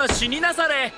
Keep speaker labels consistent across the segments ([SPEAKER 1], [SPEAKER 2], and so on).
[SPEAKER 1] と死になされ。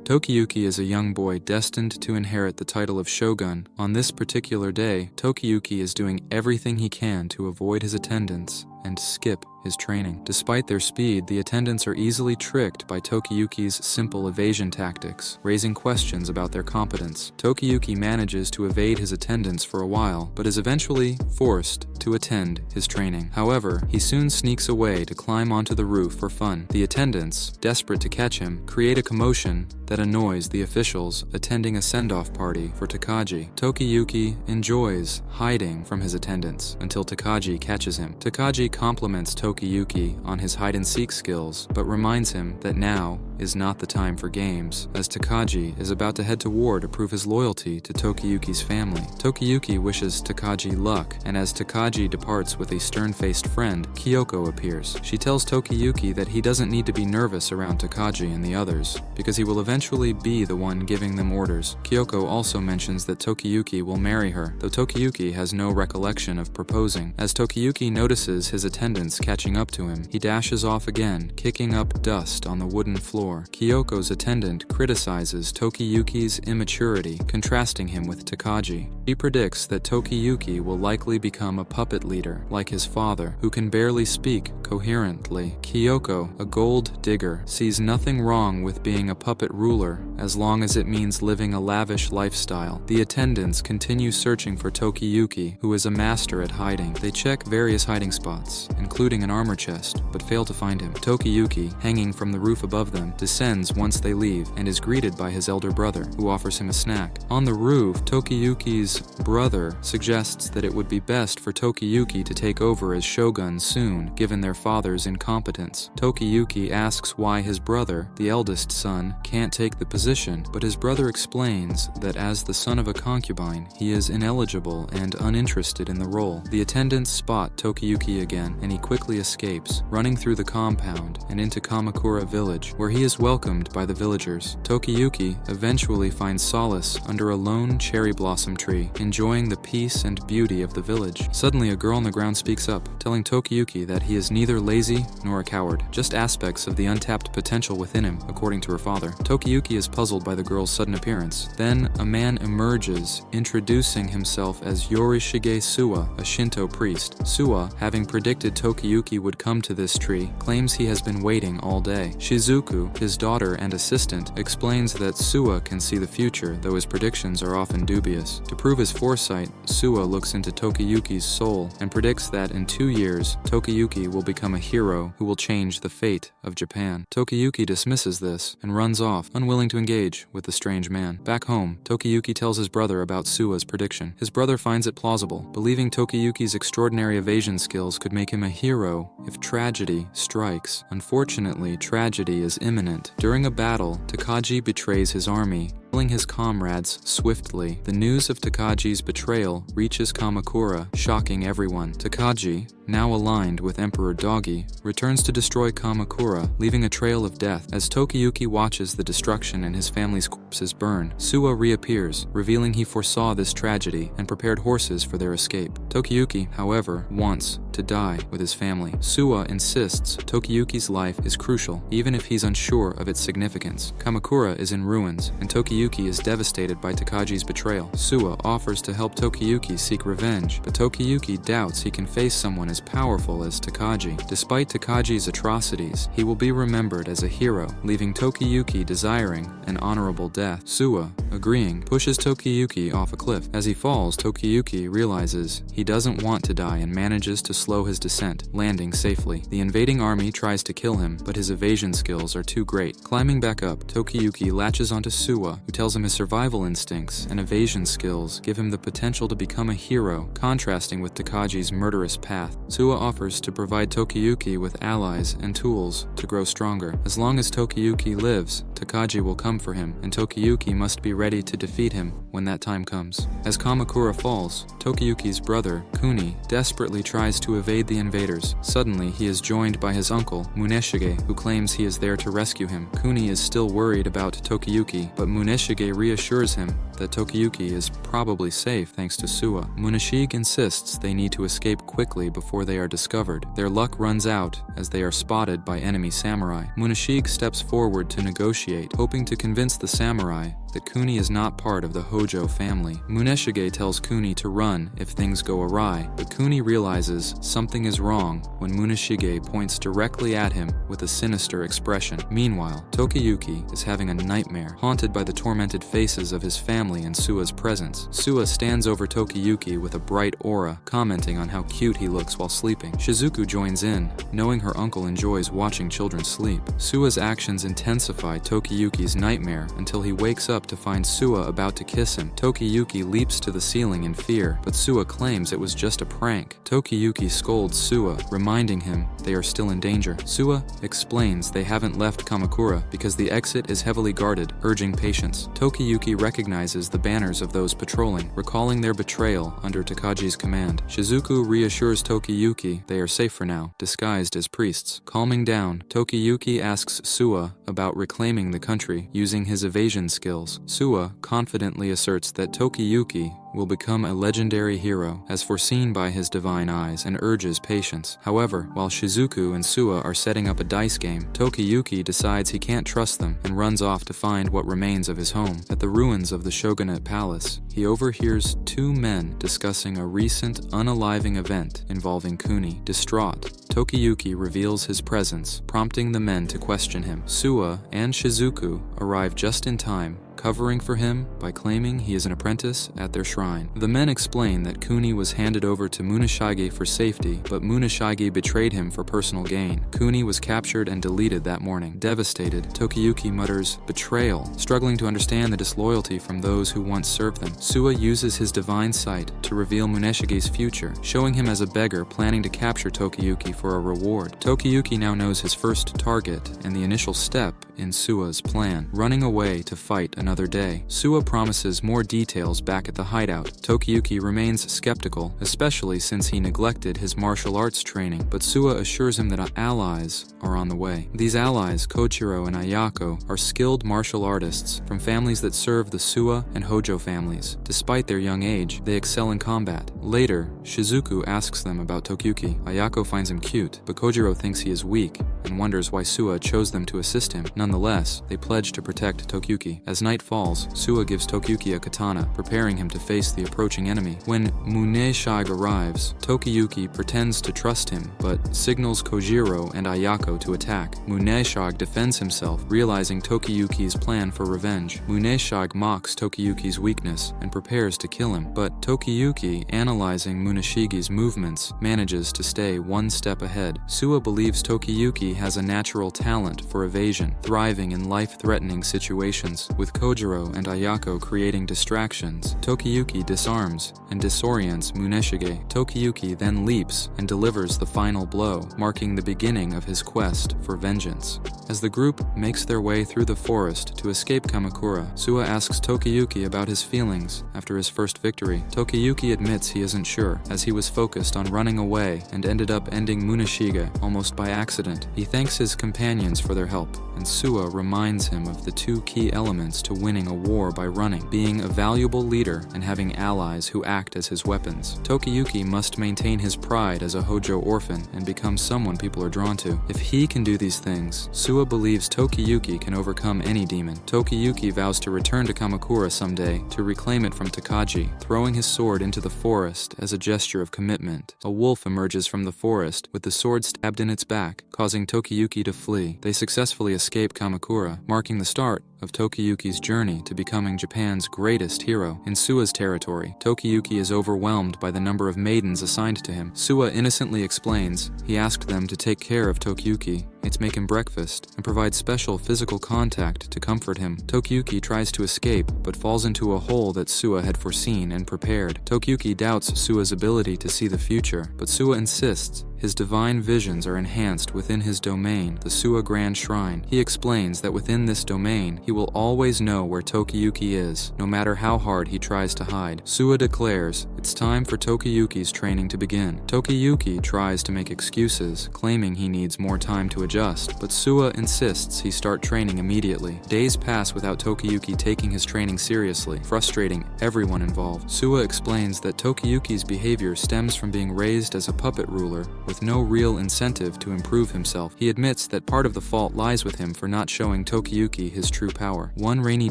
[SPEAKER 2] Tokiyuki is a young boy destined to inherit the title of shogun. On this particular day, Tokiyuki is doing everything he can to avoid his attendants and skip his training. Despite their speed, the attendants are easily tricked by Tokiyuki's simple evasion tactics, raising questions about their competence. Tokiyuki manages to evade his attendants for a while, but is eventually forced to attend his training. However, he soon sneaks away to climb onto the roof for fun. The attendants, desperate to catch him, create a commotion that annoys the officials attending a send-off party for Takagi. Tokiyuki enjoys hiding from his attendants until Takagi catches him. Takagi compliments Tokiyuki on his hide-and-seek skills, but reminds him that now is not the time for games, as Takagi is about to head to war to prove his loyalty to Tokiyuki's family. Tokiyuki wishes Takagi luck, and as Takagi departs with a stern-faced friend, Kyoko appears. She tells Tokiyuki that he doesn't need to be nervous around Takagi and the others, because he will eventually be the one giving them orders. Kyoko also mentions that Tokiyuki will marry her, though Tokiyuki has no recollection of proposing. As Tokiyuki notices his attendants catching up to him, he dashes off again, kicking up dust on the wooden floor. Kyoko's attendant criticizes Tokiyuki's immaturity, contrasting him with Takagi. He predicts that Tokiyuki will likely become a puppet leader, like his father, who can barely speak coherently. Kyoko, a gold digger, sees nothing wrong with being a puppet ruler as long as it means living a lavish lifestyle. The attendants continue searching for Tokiyuki, who is a master at hiding. They check various hiding spots, including an armor chest, but fail to find him. Tokiyuki, hanging from the roof above them, descends once they leave and is greeted by his elder brother, who offers him a snack. On the roof, Tokiyuki's brother suggests that it would be best for Tokiyuki to take over as shogun soon, given their father's incompetence. Tokiyuki asks why his brother, the eldest son, can't take the position, but his brother explains that as the son of a concubine, he is ineligible and uninterested in the role. The attendants spot Tokiyuki again, and he quickly escapes, running through the compound and into Kamakura village, where he is welcomed by the villagers. Tokiyuki eventually finds solace under a lone cherry blossom tree, enjoying the peace and beauty of the village. Suddenly, a girl on the ground speaks up, telling Tokiyuki that he is neither lazy nor a coward, just aspects of the untapped potential within him, according to her father. Tokiyuki is puzzled by the girl's sudden appearance. Then, a man emerges, introducing himself as Yorishige Suwa, a Shinto priest. Suwa, having predicted Tokiyuki would come to this tree, claims he has been waiting all day. Shizuku, his daughter and assistant, explains that Suwa can see the future, though his predictions are often dubious. To prove his foresight, Suwa looks into Tokiyuki's soul and predicts that in 2 years, Tokiyuki will become a hero who will change the fate of Japan. Tokiyuki dismisses this and runs off, unwilling to engage with the strange man. Back home, Tokiyuki tells his brother about Suwa's prediction. His brother finds it plausible, believing Tokiyuki's extraordinary evasion skills could make him a hero if tragedy strikes. Unfortunately, tragedy is imminent. During a battle, Takagi betrays his army, killing his comrades swiftly. The news of Takagi's betrayal reaches Kamakura, shocking everyone. Takagi, now aligned with Emperor Doggy, returns to destroy Kamakura, leaving a trail of death. As Tokiyuki watches the destruction and his family's corpses burn, Suwa reappears, revealing he foresaw this tragedy and prepared horses for their escape. Tokiyuki, however, wants to die with his family. Suwa insists Tokiyuki's life is crucial, even if he's unsure of its significance. Kamakura is in ruins, and Tokiyuki is devastated by Takagi's betrayal. Suwa offers to help Tokiyuki seek revenge, but Tokiyuki doubts he can face someone as powerful as Takagi. Despite Takagi's atrocities, he will be remembered as a hero, leaving Tokiyuki desiring an honorable death. Suwa, agreeing, pushes Tokiyuki off a cliff. As he falls, Tokiyuki realizes he doesn't want to die and manages to slow his descent, landing safely. The invading army tries to kill him, but his evasion skills are too great. Climbing back up, Tokiyuki latches onto Suwa, who tells him his survival instincts and evasion skills give him the potential to become a hero, contrasting with Takagi's murderous path. Suwa offers to provide Tokiyuki with allies and tools to grow stronger. As long as Tokiyuki lives, Takagi will come for him, and Tokiyuki must be ready to defeat him when that time comes. As Kamakura falls, Tokiyuki's brother, Kuni, desperately tries to evade the invaders. Suddenly, he is joined by his uncle, Muneshige, who claims he is there to rescue him. Kuni is still worried about Tokiyuki, but Muneshige reassures him that Tokiyuki is probably safe thanks to Suwa. Munashige insists they need to escape quickly before they are discovered. Their luck runs out as they are spotted by enemy samurai. Munashige steps forward to negotiate, hoping to convince the samurai that Kuni is not part of the Hojo family. Muneshige tells Kuni to run if things go awry, but Kuni realizes something is wrong when Muneshige points directly at him with a sinister expression. Meanwhile, Tokiyuki is having a nightmare, haunted by the tormented faces of his family in Suwa's presence. Suwa stands over Tokiyuki with a bright aura, commenting on how cute he looks while sleeping. Shizuku joins in, knowing her uncle enjoys watching children sleep. Suwa's actions intensify Tokiyuki's nightmare until he wakes up to find Suwa about to kiss him. Tokiyuki leaps to the ceiling in fear, but Suwa claims it was just a prank. Tokiyuki scolds Suwa, reminding him they are still in danger. Suwa explains they haven't left Kamakura because the exit is heavily guarded, urging patience. Tokiyuki recognizes the banners of those patrolling, recalling their betrayal under Takaji's command. Shizuku reassures Tokiyuki they are safe for now, disguised as priests. Calming down, Tokiyuki asks Suwa about reclaiming the country using his evasion skills. Suwa confidently asserts that Tokiyuki will become a legendary hero, as foreseen by his divine eyes, and urges patience. However, while Shizuku and Suwa are setting up a dice game, Tokiyuki decides he can't trust them and runs off to find what remains of his home. At the ruins of the shogunate palace, he overhears two men discussing a recent unaliving event involving Kuni. Distraught, Tokiyuki reveals his presence, prompting the men to question him. Suwa and Shizuku arrive just in time, covering for him by claiming he is an apprentice at their shrine. The men explain that Kuni was handed over to Munashige for safety, but Munashige betrayed him for personal gain. Kuni was captured and deleted that morning. Devastated, Tokiyuki mutters, "Betrayal," struggling to understand the disloyalty from those who once served them. Suwa uses his divine sight to reveal Muneshige's future, showing him as a beggar planning to capture Tokiyuki for a reward. Tokiyuki now knows his first target and the initial step in Suwa's plan, running away to fight another day. Suwa promises more details back at the hideout. Tokiyuki remains skeptical, especially since he neglected his martial arts training, but Suwa assures him that allies are on the way. These allies, Koichiro and Ayako, are skilled martial artists from families that serve the Suwa and Hojo families. Despite their young age, they excel in combat. Later, Shizuku asks them about Tokiyuki. Ayako finds him cute, but Kojiro thinks he is weak and wonders why Suwa chose them to assist him. Nonetheless, they pledge to protect Tokiyuki. As night falls, Suwa gives Tokiyuki a katana, preparing him to face the approaching enemy. When Muneshige arrives, Tokiyuki pretends to trust him, but signals Kojiro and Ayako to attack. Muneshige defends himself, realizing Tokiyuki's plan for revenge. Muneshige mocks Tokiyuki's weakness and prepares to kill him, but Tokiyuki, analyzing Muneshige's movements, manages to stay one step ahead. Suwa believes Tokiyuki has a natural talent for evasion, thriving in life-threatening situations, with Kojiro and Ayako creating distractions. Tokiyuki disarms and disorients Muneshige. Tokiyuki then leaps and delivers the final blow, marking the beginning of his quest for vengeance. As the group makes their way through the forest to escape Kamakura, Suwa asks Tokiyuki about his feelings after his first victory. Tokiyuki admits he isn't sure, as he was focused on running away and ended up ending Muneshige almost by accident. He thanks his companions for their help, and Suwa reminds him of the two key elements to winning a war by running, being a valuable leader and having allies who act as his weapons. Tokiyuki must maintain his pride as a Hojo orphan and become someone people are drawn to. If he can do these things, Suwa believes Tokiyuki can overcome any demon. Tokiyuki vows to return to Kamakura someday to reclaim it from Takaji, throwing his sword into the forest as a gesture of commitment. A wolf emerges from the forest with the sword stabbed in its back, causing Tokiyuki to flee. They successfully escape Kamakura, marking the start of Tokiyuki's journey to becoming Japan's greatest hero. In Suwa's territory, Tokiyuki is overwhelmed by the number of maidens assigned to him. Suwa innocently explains he asked them to take care of Tokiyuki, make him breakfast, and provide special physical contact to comfort him. Tokiyuki tries to escape, but falls into a hole that Suwa had foreseen and prepared. Tokiyuki doubts Suwa's ability to see the future, but Suwa insists his divine visions are enhanced within his domain, the Suwa Grand Shrine. He explains that within this domain, he will always know where Tokiyuki is, no matter how hard he tries to hide. Suwa declares it's time for Tokiyuki's training to begin. Tokiyuki tries to make excuses, claiming he needs more time to adjust. adjust, but Suwa insists he start training immediately. Days pass without Tokiyuki taking his training seriously, frustrating everyone involved. Suwa explains that Tokiyuki's behavior stems from being raised as a puppet ruler with no real incentive to improve himself. He admits that part of the fault lies with him for not showing Tokiyuki his true power. One rainy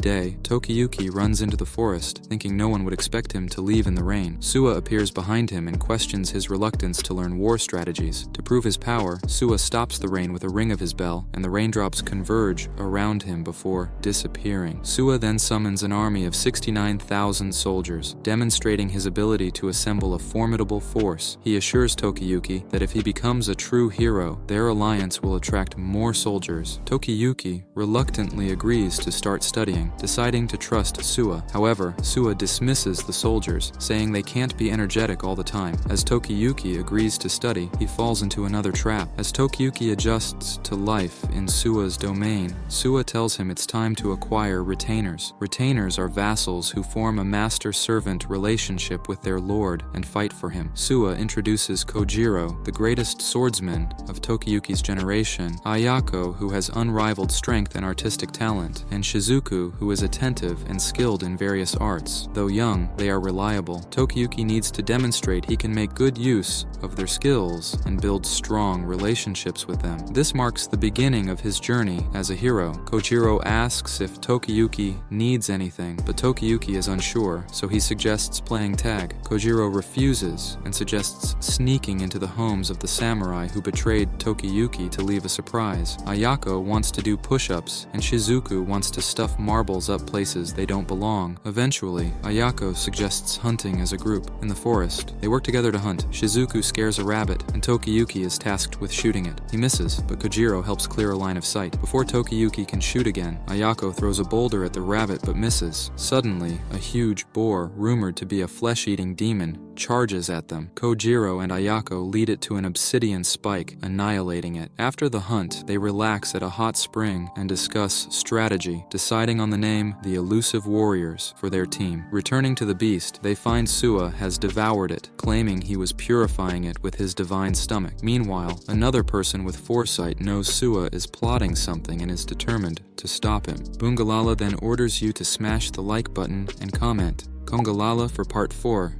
[SPEAKER 2] day, Tokiyuki runs into the forest, thinking no one would expect him to leave in the rain. Suwa appears behind him and questions his reluctance to learn war strategies. To prove his power, Suwa stops the rain with a ring of his bell, and the raindrops converge around him before disappearing. Suwa then summons an army of 69,000 soldiers, demonstrating his ability to assemble a formidable force. He assures Tokiyuki that if he becomes a true hero, their alliance will attract more soldiers. Tokiyuki reluctantly agrees to start studying, deciding to trust Suwa. However, Suwa dismisses the soldiers, saying they can't be energetic all the time. As Tokiyuki agrees to study, he falls into another trap. As Tokiyuki adjusts to life in Suwa's domain, Suwa tells him it's time to acquire retainers. Retainers are vassals who form a master-servant relationship with their lord and fight for him. Suwa introduces Kojiro, the greatest swordsman of Tokiyuki's generation, Ayako, who has unrivaled strength and artistic talent, and Shizuku, who is attentive and skilled in various arts. Though young, they are reliable. Tokiyuki needs to demonstrate he can make good use of their skills and build strong relationships with them. This marks the beginning of his journey as a hero. Kojiro asks if Tokiyuki needs anything, but Tokiyuki is unsure, so he suggests playing tag. Kojiro refuses and suggests sneaking into the homes of the samurai who betrayed Tokiyuki to leave a surprise. Ayako wants to do push-ups, and Shizuku wants to stuff marbles up places they don't belong. Eventually, Ayako suggests hunting as a group. In the forest, they work together to hunt. Shizuku scares a rabbit, and Tokiyuki is tasked with shooting it. He misses, but Kojiro helps clear a line of sight. Before Tokiyuki can shoot again, Ayako throws a boulder at the rabbit but misses. Suddenly, a huge boar, rumored to be a flesh-eating demon, charges at them. Kojiro and Ayako lead it to an obsidian spike, annihilating it. After the hunt, they relax at a hot spring and discuss strategy, deciding on the name the Elusive Warriors for their team. Returning to the beast, they find Suwa has devoured it, claiming he was purifying it with his divine stomach. Meanwhile, another person with foresight knows Suwa is plotting something and is determined to stop him. Bungalala then orders you to smash the like button and comment. Kongalala for part 4.